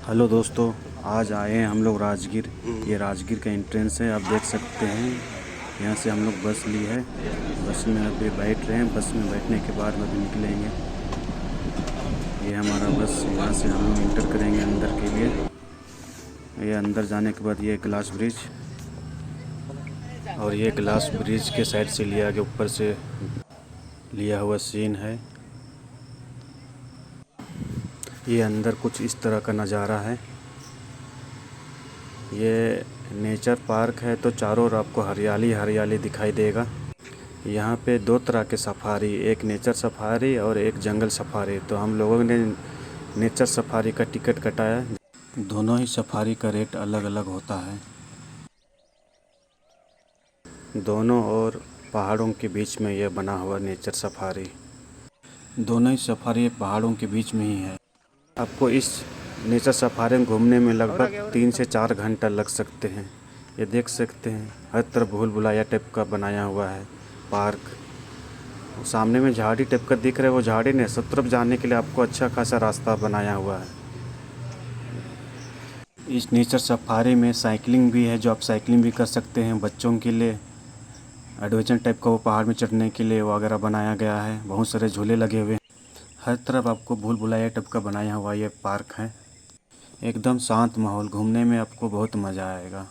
Hello दोस्तों, आज आए हैं हम लोग राजगीर। ये राजगीर का एंट्रेंस है, आप देख सकते हैं। यहाँ से हम लोग बस ली है, बस में अभी बैठ रहे हैं। बस में बैठने के बाद अभी निकलेंगे। ये हमारा बस, यहाँ से हम लोग इंटर करेंगे अंदर के लिए। ये अंदर जाने के बाद ये ग्लास ब्रिज, और ये ग्लास ब्रिज के साइड से लिया गया, ऊपर से लिया हुआ सीन है। ये अंदर कुछ इस तरह का नज़ारा है। ये नेचर पार्क है, तो चारों ओर आपको हरियाली हरियाली दिखाई देगा। यहाँ पे दो तरह के सफारी, एक नेचर सफारी और एक जंगल सफारी। तो हम लोगों ने नेचर सफारी का टिकट कटाया। दोनों ही सफारी का रेट अलग अलग होता है। दोनों ओर पहाड़ों के बीच में यह बना हुआ नेचर सफारी। दोनों ही सफारी पहाड़ों के बीच में ही है। आपको इस नेचर सफारी में घूमने में लगभग 3 से 4 घंटा लग सकते हैं। ये देख सकते हैं, हर तरफ भूल भुलैया टाइप का बनाया हुआ है पार्क। सामने में झाड़ी टाइप का दिख रहा है, वो झाड़ी नहीं, सब तरफ जाने के लिए आपको अच्छा खासा रास्ता बनाया हुआ है। इस नेचर सफारी में साइकिलिंग भी है, जो आप साइकिलिंग भी कर सकते हैं। बच्चों के लिए एडवेंचर टाइप का वो पहाड़ में चढ़ने के लिए वगैरह बनाया गया है। बहुत सारे झूले लगे हुए हैं। हर तरफ आपको भूल भुलैया टाइप का बनाया हुआ ये पार्क है। एकदम शांत माहौल, घूमने में आपको बहुत मज़ा आएगा।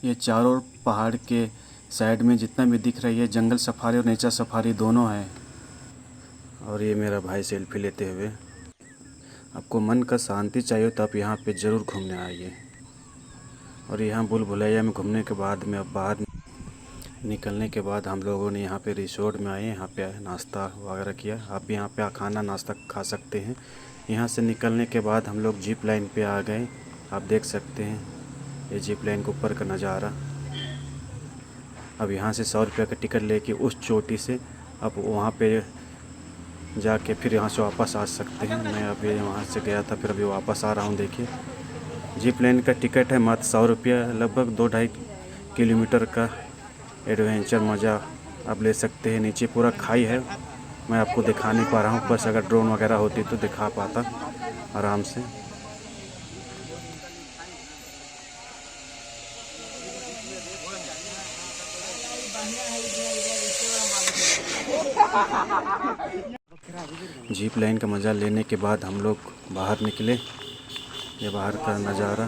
ये चारों पहाड़ के साइड में जितना भी दिख रहा है, ये जंगल सफारी और नेचर सफारी दोनों है। और ये मेरा भाई सेल्फी लेते हुए। आपको मन का शांति चाहिए तो आप यहाँ पे ज़रूर घूमने आइए। और यहाँ भूल भुलैया में घूमने के बाद में अब बाहर निकलने के बाद हम लोगों ने यहाँ पे रिसोर्ट में आए, यहाँ पे नाश्ता वगैरह किया। आप भी यहाँ पे खाना नाश्ता खा सकते हैं। यहाँ से निकलने के बाद हम लोग जीप लाइन पे आ गए। आप देख सकते हैं ये जीप लाइन के ऊपर का नज़ारा। अब यहाँ से 100 रुपये का टिकट लेके उस चोटी से अब वहाँ पे जाके फिर यहाँ से वापस आ सकते हैं। मैं अभी वहाँ से गया था, फिर अभी वापस आ रहा हूँ। देखिए, जीप लाइन का टिकट है मात्र 100 रुपया। लगभग 2-2.5 किलोमीटर का एडवेंचर मज़ा आप ले सकते हैं। नीचे पूरा खाई है, मैं आपको दिखा नहीं पा रहा हूँ। ऊपर से अगर ड्रोन वगैरह होती तो दिखा पाता आराम से। जीप लाइन का मज़ा लेने के बाद हम लोग बाहर निकले। ये बाहर का नज़ारा,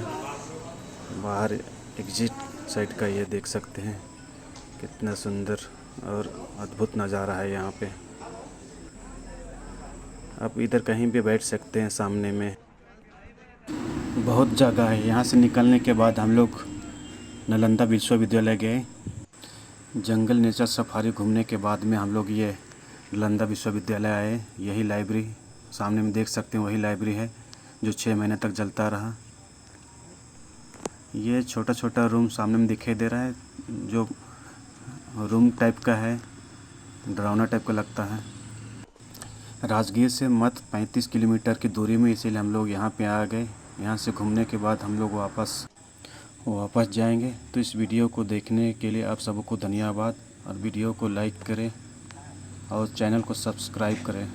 बाहर एग्जिट साइड का ये देख सकते हैं, कितना सुंदर और अद्भुत नज़ारा है यहाँ पे। आप इधर कहीं भी बैठ सकते हैं, सामने में बहुत जगह है। यहाँ से निकलने के बाद हम लोग नालंदा विश्वविद्यालय गए। जंगल नेचर सफारी घूमने के बाद में हम लोग ये नालंदा विश्वविद्यालय आए। यही लाइब्रेरी सामने में देख सकते हैं, वही लाइब्रेरी है जो 6 महीने तक जलता रहा। ये छोटा छोटा रूम सामने में दिखाई दे रहा है, जो रूम टाइप का है, डरावना टाइप का लगता है। राजगीर से मात्र 35 किलोमीटर की दूरी में, इसीलिए हम लोग यहाँ पे आ गए। यहाँ से घूमने के बाद हम लोग वापस जाएंगे। तो इस वीडियो को देखने के लिए आप सबको धन्यवाद, और वीडियो को लाइक करें और चैनल को सब्सक्राइब करें।